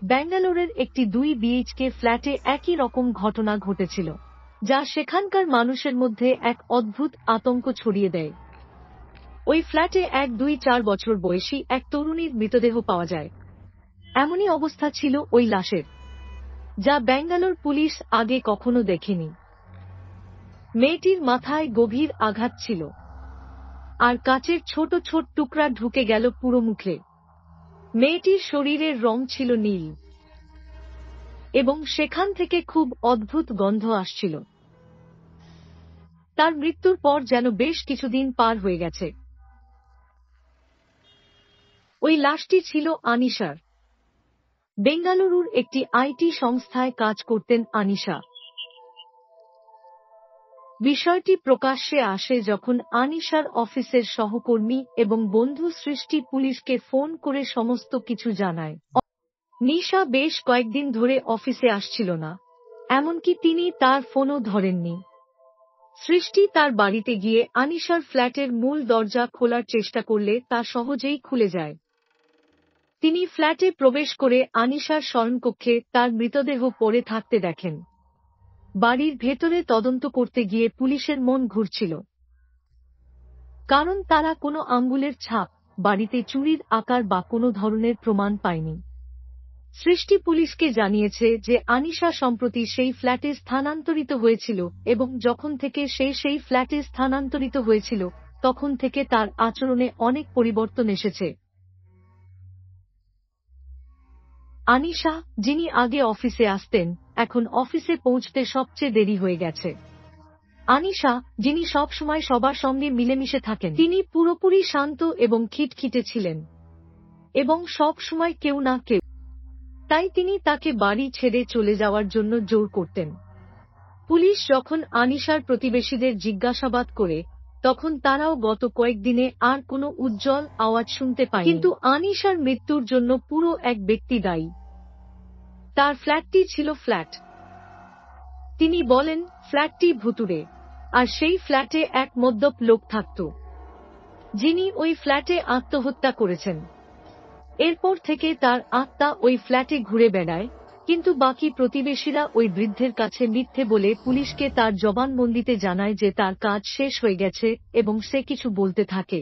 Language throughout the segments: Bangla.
ব্যাঙ্গালোরের একটি 2 বিএইচকে ফ্ল্যাটে একই রকম ঘটনা ঘটেছিল, যা সেখানকার মানুষের মধ্যে এক অদ্ভুত আতঙ্ক ছড়িয়ে দেয়। ওই ফ্ল্যাটে 1-2-4 বছর বয়সী এক তরুণীর মৃতদেহ পাওয়া যায়। এমনই অবস্থা ছিল ওই লাশের, যা ব্যাঙ্গালোর পুলিশ আগে কখনো দেখেনি। মেয়েটির মাথায় গভীর আঘাত ছিল, আর কাচের ছোট ছোট টুকরা ঢুকে গেল পুরো মুখে। মেয়েটির শরীরের রং ছিল নীল, এবং সেখান থেকে খুব অদ্ভুত গন্ধ আসছিল। তার মৃত্যুর পর যেন বেশ কিছুদিন পার হয়ে গেছে। ওই লাশটি ছিল আনিশার। বেঙ্গালুরুর একটি আইটি সংস্থায় কাজ করতেন আনিশা। বিষয়টি প্রকাশ্যে আসে যখন আনিশার অফিসের সহকর্মী এবং বন্ধু সৃষ্টি পুলিশকে ফোন করে সমস্ত কিছু জানায়। নিশা বেশ কয়েকদিন ধরে অফিসে আসছিল না, এমনকি তিনি তার ফোনও ধরেননি। সৃষ্টি তার বাড়িতে গিয়ে আনিশার ফ্ল্যাটের মূল দরজা খোলার চেষ্টা করলে তা সহজেই খুলে যায়। তিনি ফ্ল্যাটে প্রবেশ করে আনিশার শয়নকক্ষে তার মৃতদেহ পড়ে থাকতে দেখেন। বাড়ির ভেতরে তদন্ত করতে গিয়ে পুলিশের মন ঘুরছিল, কারণ তারা কোনো আঙ্গুলের ছাপ, বাড়িতে চুরির আকার বা কোনো ধরনের প্রমাণ পায়নি। সৃষ্টি পুলিশকে জানিয়েছে যে আনিশা সম্প্রতি সেই ফ্ল্যাটে স্থানান্তরিত হয়েছিল এবং যখন থেকে সে সেই ফ্ল্যাটে স্থানান্তরিত হয়েছিল তখন থেকে তার আচরণে অনেক পরিবর্তন এসেছে। আনিশা, যিনি আগে অফিসে আসতেন, এখন অফিসে পৌঁছতে সবচেয়ে দেরি হয়ে গেছে। আনিশা, যিনি সবসময় সবার সঙ্গে মিলেমিশে থাকেন, তিনি পুরোপুরি শান্ত এবং খিটখিটে ছিলেন, এবং সব সময় কেউ না কেউ, তাই তিনি তাকে বাড়ি ছেড়ে চলে যাওয়ার জন্য জোর করতেন। পুলিশ যখন আনিশার প্রতিবেশীদের জিজ্ঞাসাবাদ করে, তখন তারাও গত কয়েকদিনে আর কোনো উজ্জ্বল আওয়াজ শুনতে পায়নি। কিন্তু আনিশার মৃত্যুর জন্য পুরো এক ব্যক্তি দায়ী। তার ফ্ল্যাটটি ছিল ফ্ল্যাট। তিনি বলেন ফ্ল্যাটটি ভুতুড়ে, আর সেই ফ্ল্যাটে এক মদ্যপ লোক থাকত, যিনি ওই ফ্ল্যাটে আত্মহত্যা করেছেন। এরপর থেকে তার আত্মা ওই ফ্ল্যাটে ঘুরে বেড়ায়, কিন্তু বাকি প্রতিবেশীরা ওই বৃদ্ধের কাছে মিথ্যে বলে পুলিশকে তার জবানবন্দিতে জানায় যে তার কাজ শেষ হয়ে গেছে এবং সে কিছু বলতে থাকে।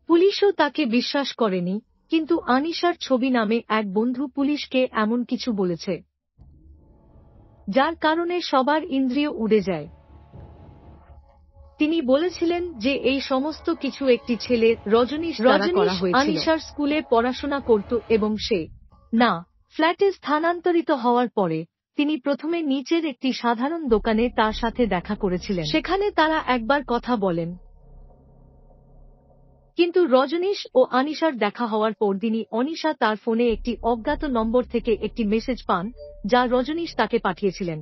পুলিশও তাকে বিশ্বাস করেনি, কিন্তু আনিশার ছবি নামে এক বন্ধু পুলিশকে এমন কিছু বলেছে, যার কারণে সবার ইন্দ্রিয় উড়ে যায়। তিনি বলেছিলেন যে এই সমস্ত কিছু একটি ছেলে রজনীশ দ্বারা করা হয়েছিল। আনিশার স্কুলে পড়াশোনা করত এবং সে ফ্ল্যাটে স্থানান্তরিত হওয়ার পরে তিনি প্রথমে নিচের একটি সাধারণ দোকানে তার সাথে দেখা করেছিলেন। সেখানে তারা একবার কথা বলেন, কিন্তু রজনীশ ও আনিশার দেখা হওয়ার পরদিনই অনিশা তার ফোনে একটি অজ্ঞাত নম্বর থেকে একটি মেসেজ পান, যা রজনীশ তাকে পাঠিয়েছিলেন।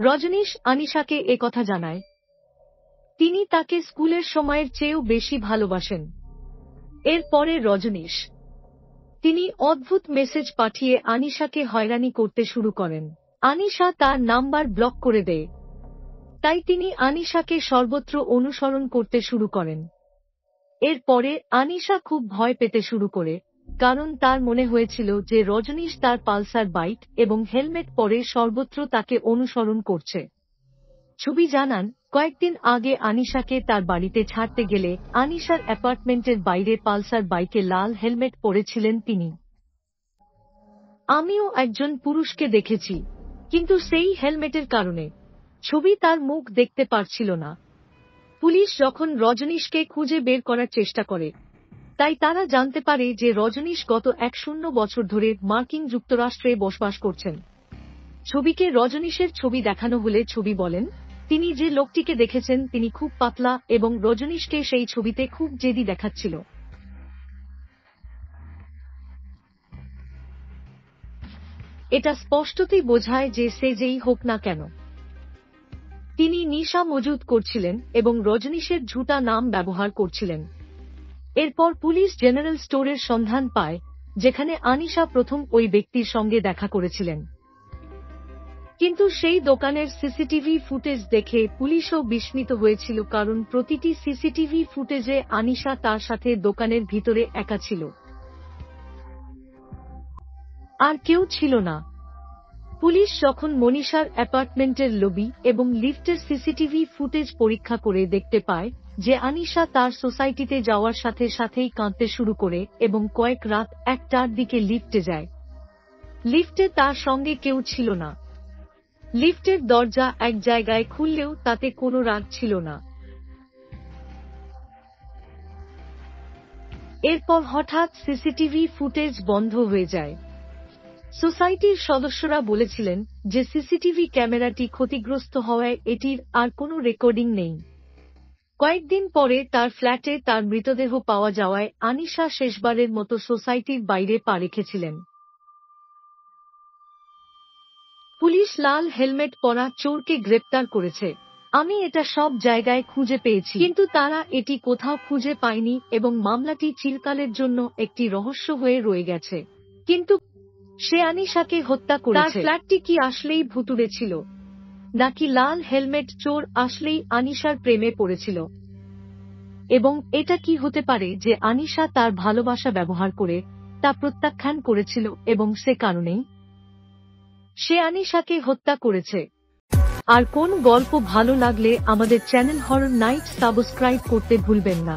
রজনীশ আনিশাকে একথা জানায় তিনি তাকে স্কুলের সময়ের চেয়েও বেশি ভালোবাসেন। এর পরে রজনীশ তিনি অদ্ভুত মেসেজ পাঠিয়ে আনিশাকে হয়রানি করতে শুরু করেন। আনিশা তার নাম্বার ব্লক করে দেয়, তাই তিনি আনিশাকে সর্বত্র অনুসরণ করতে শুরু করেন। এর পরে আনিশা খুব ভয় পেতে শুরু করে, কারণ তার মনে হয়েছিল যে রজনীশ তার পালসার বাইক এবং হেলমেট পরে সর্বত্র তাকে অনুসরণ করছে। ছবি জানান, কয়েকদিন আগে আনিশাকে তার বাড়িতে ছাড়তে গেলে আনিশার অ্যাপার্টমেন্টের বাইরে পালসার বাইকে লাল হেলমেট পরেছিলেন তিনি। আমিও একজন পুরুষকে দেখেছি, কিন্তু সেই হেলমেটের কারণে ছবি তার মুখ দেখতে পারছিল না। পুলিশ যখন রজনীশকে খুঁজে বের করার চেষ্টা করে, তাই তারা জানতে পারে যে রজনীশ গত 10 বছর ধরে মার্কিন যুক্তরাষ্ট্রে বসবাস করছেন। ছবিকে রজনীশের ছবি দেখানো হলে ছবি বলেন তিনি যে লোকটিকে দেখেছেন তিনি খুব পাতলা এবং রজনীশকে সেই ছবিতে খুব জেদি দেখাচ্ছিল। এটা স্পষ্টতই বোঝায় যে সে যেই হোক না কেন, তিনি নিশা মজুদ করছিলেন এবং রজনীশের ঝুটা নাম ব্যবহার করছিলেন। এরপর পুলিশ জেনারেল স্টোরের সন্ধান পায়, যেখানে আনিশা প্রথম ওই ব্যক্তির সঙ্গে দেখা করেছিলেন। কিন্তু সেই দোকানের সিসিটিভি ফুটেজ দেখে পুলিশও বিস্মিত হয়েছিল, কারণ প্রতিটি সিসিটিভি ফুটেজে আনিশা তার সাথে দোকানের ভিতরে একা ছিল। আর কেউ ছিল না। পুলিশ যখন মনীষার অ্যাপার্টমেন্টের লবি এবং লিফটের সিসিটিভি ফুটেজ পরীক্ষা করে দেখতে পায় যে আনিশা তার সোসাইটিতে যাওয়ার সাথে সাথেই কাঁদতে শুরু করে এবং কয়েক রাত 1টার দিকে লিফটে যায়। লিফটে তার সঙ্গে কেউ ছিল না। লিফটের দরজা এক জায়গায় খুললেও তাতে কোনো রাগ ছিল না। এরপর হঠাৎ সিসিটিভি ফুটেজ বন্ধ হয়ে যায়। সোসাইটির সদস্যরা বলেছিলেন যে সিসিটিভি ক্যামেরাটি ক্ষতিগ্রস্ত হওয়ায় এটির আর কোনো রেকর্ডিং নেই। কয়েকদিন পরে তার ফ্ল্যাটে তার মৃতদেহ পাওয়া যাওয়ায় আনিশা শেষবারের মতো সোসাইটির বাইরে পা রেখেছিলেন। পুলিশ লাল হেলমেট পরা চোরকে গ্রেপ্তার করেছে। আমি এটা সব জায়গায় খুঁজে পেয়েছি, কিন্তু তারা এটি কোথাও খুঁজে পায়নি এবং মামলাটি চিরকালের জন্য একটি রহস্য হয়ে রয়ে গেছে। কিন্তু সে আনিশাকে হত্যা করেছে। তার ফ্ল্যাটটি কি আসলেই ভুতুড়ে ছিল, নাকি লাল হেলমেট চোর আসলেই আনিশার প্রেমে পড়েছিল? এবং এটা কি হতে পারে যে আনিশা তার ভালোবাসা ব্যবহার করে তা প্রত্যাখ্যান করেছিল এবং সে কারণেই সে আনিশাকে হত্যা করেছে? আর কোন গল্প ভালো লাগলে আমাদের চ্যানেল হরর নাইট সাবস্ক্রাইব করতে ভুলবেন না।